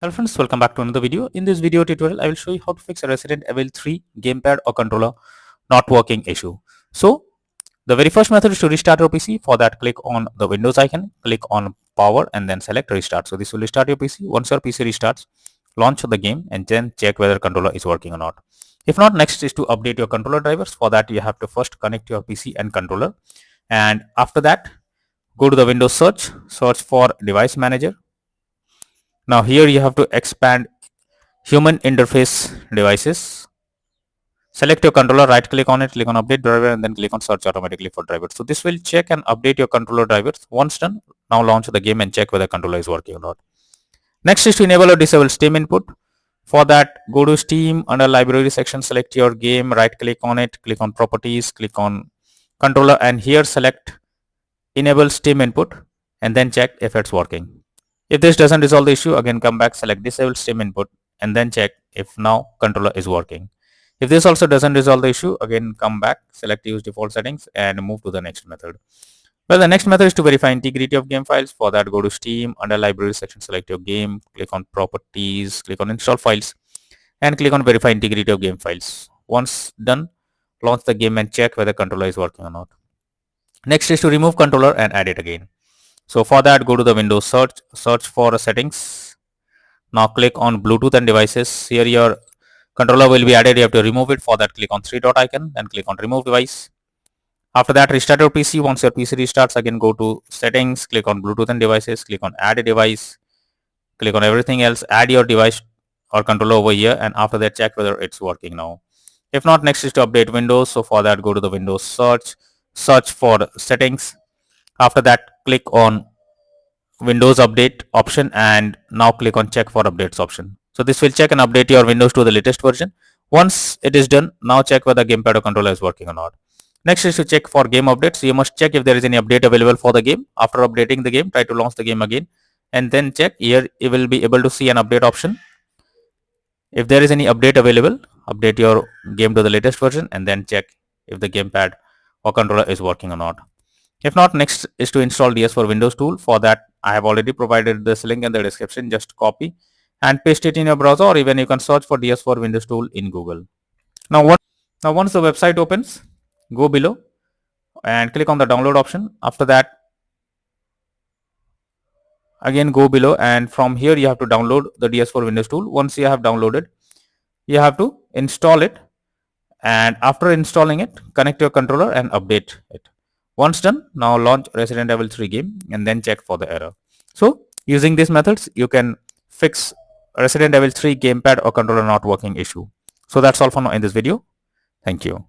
Hello friends, welcome back to another video. In this video tutorial, I will show you how to fix a Resident Evil 3 gamepad or controller not working issue. So, the very first method is to restart your PC. For that, click on the Windows icon, click on power and then select restart. So this will restart your PC. Once your PC restarts, launch the game and then check whether controller is working or not. If not, next is to update your controller drivers. For that, you have to first connect your PC and controller. And after that, go to the Windows search for device manager. Now here you have to expand human interface devices. Select your controller, right click on it, click on update driver and then click on search automatically for drivers. So this will check and update your controller drivers. Once done, now launch the game and check whether controller is working or not. Next is to enable or disable Steam input. For that, go to Steam, under library section, select your game, right click on it, click on properties, click on controller and here select enable Steam input and then check if it's working. If this doesn't resolve the issue, again come back, select disable Steam input and then check if now controller is working. If this also doesn't resolve the issue, again come back, select use default settings and move to the next method. Well, the next method is to verify integrity of game files. For that, go to Steam, under library section, select your game, click on properties, click on install files and click on verify integrity of game files. Once done, launch the game and check whether controller is working or not. Next is to remove controller and add it again. So for that, go to the Windows search for settings. Now click on Bluetooth and devices. Here your controller will be added. You have to remove it. For that, click on three dot icon, then click on remove device. After that, restart your PC. Once your PC restarts, again go to settings, click on Bluetooth and devices, click on add a device, click on everything else, add your device or controller over here, and after that check whether it's working now. If not, next is to update Windows. So for that, go to the Windows search for settings. After that, click on Windows update option and now click on check for updates option. So this will check and update your Windows to the latest version. Once it is done, now check whether gamepad or controller is working or not. Next is to check for game updates. You must check if there is any update available for the game. After updating the game, try to launch the game again and then check. Here you will be able to see an update option. If there is any update available, update your game to the latest version and then check if the gamepad or controller is working or not. If not, next is to install DS for Windows tool. For that, I have already provided this link in the description. Just copy and paste it in your browser, or even you can search for DS for Windows tool in Google. Now once the website opens, go below and click on the download option. After that, again go below and from here you have to download the DS for Windows tool. Once you have downloaded, you have to install it, and after installing it, connect your controller and update it. Once done, now launch Resident Evil 3 game and then check for the error. So using these methods, you can fix Resident Evil 3 gamepad or controller not working issue. So that's all for now in this video. Thank you.